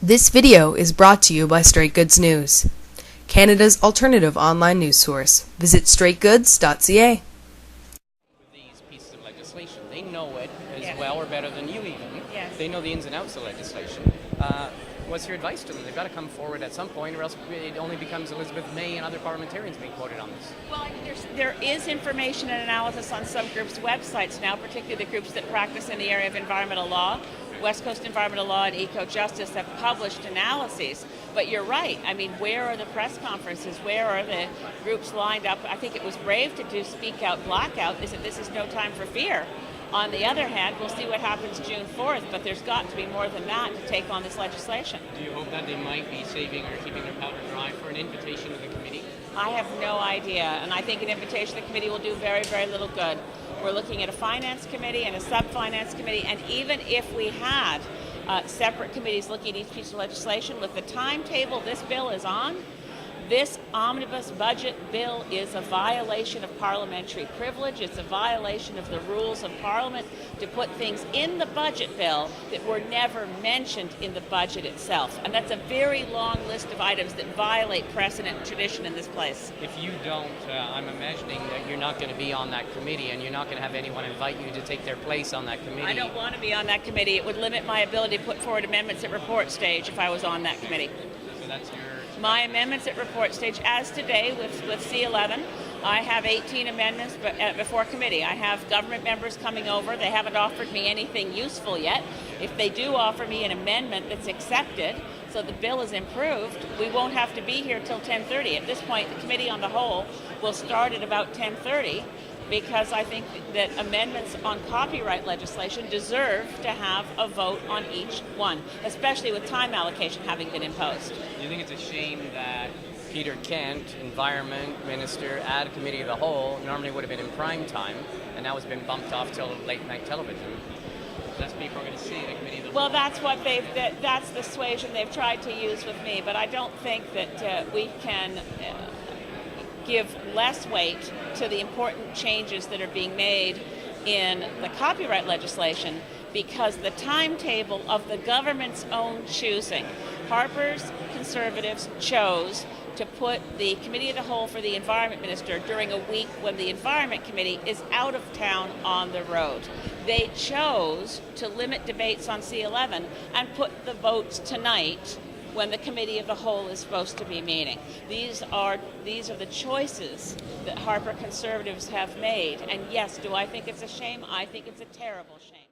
This video is brought to you by Straight Goods News, Canada's alternative online news source. Visit straightgoods.ca. These pieces of legislation, they know it as well or better than you even. Yes. They know the ins and outs of legislation. What's your advice to them? They've got to come forward at some point, or else it only becomes Elizabeth May and other parliamentarians being quoted on this. Well, there is information and analysis on some groups' websites now, particularly the groups that practice in the area of environmental law. West Coast Environmental Law and Eco-Justice have published analyses. But you're right. I mean, where are the press conferences? Where are the groups lined up? I think it was brave to do Speak Out, Blackout. This is no time for fear. On the other hand, we'll see what happens June 4th, but there's got to be more than that to take on this legislation. Do you hope that they might be saving or keeping their powder dry for an invitation to the committee? I have no idea, and I think an invitation to the committee will do very, very little good. We're looking at a finance committee and a sub-finance committee, and even if we had separate committees looking at each piece of legislation, with the timetable this bill is on, this omnibus budget bill is a violation of parliamentary privilege. It's a violation of the rules of Parliament to put things in the budget bill that were never mentioned in the budget itself. And that's a very long list of items that violate precedent and tradition in this place. If you don't, I'm imagining that you're not going to be on that committee and you're not going to have anyone invite you to take their place on that committee. I don't want to be on that committee. It would limit my ability to put forward amendments at report stage if I was on that committee. So that's your... My amendments at report stage, as today with C11, I have 18 amendments before committee. I have government members coming over. They haven't offered me anything useful yet. If they do offer me an amendment that's accepted, so the bill is improved, we won't have to be here till 10:30. At this point, the committee on the whole will start at about 10:30, because I think that amendments on copyright legislation deserve to have a vote on each one, especially with time allocation having been imposed. Do you think it's a shame that Peter Kent, Environment Minister, at Committee of the Whole, normally would have been in prime time, and now it's been bumped off till late night television? That's what people are going to see at Committee of the Whole. Well, that's the suasion they've tried to use with me, but I don't think that we can give less weight to the important changes that are being made in the copyright legislation because the timetable of the government's own choosing. Harper's Conservatives chose to put the Committee of the Whole for the Environment Minister during a week when the Environment Committee is out of town on the road. They chose to limit debates on C11 and put the votes tonight when the Committee of the Whole is supposed to be meeting. These are the choices that Harper Conservatives have made. And yes, do I think it's a shame? I think it's a terrible shame.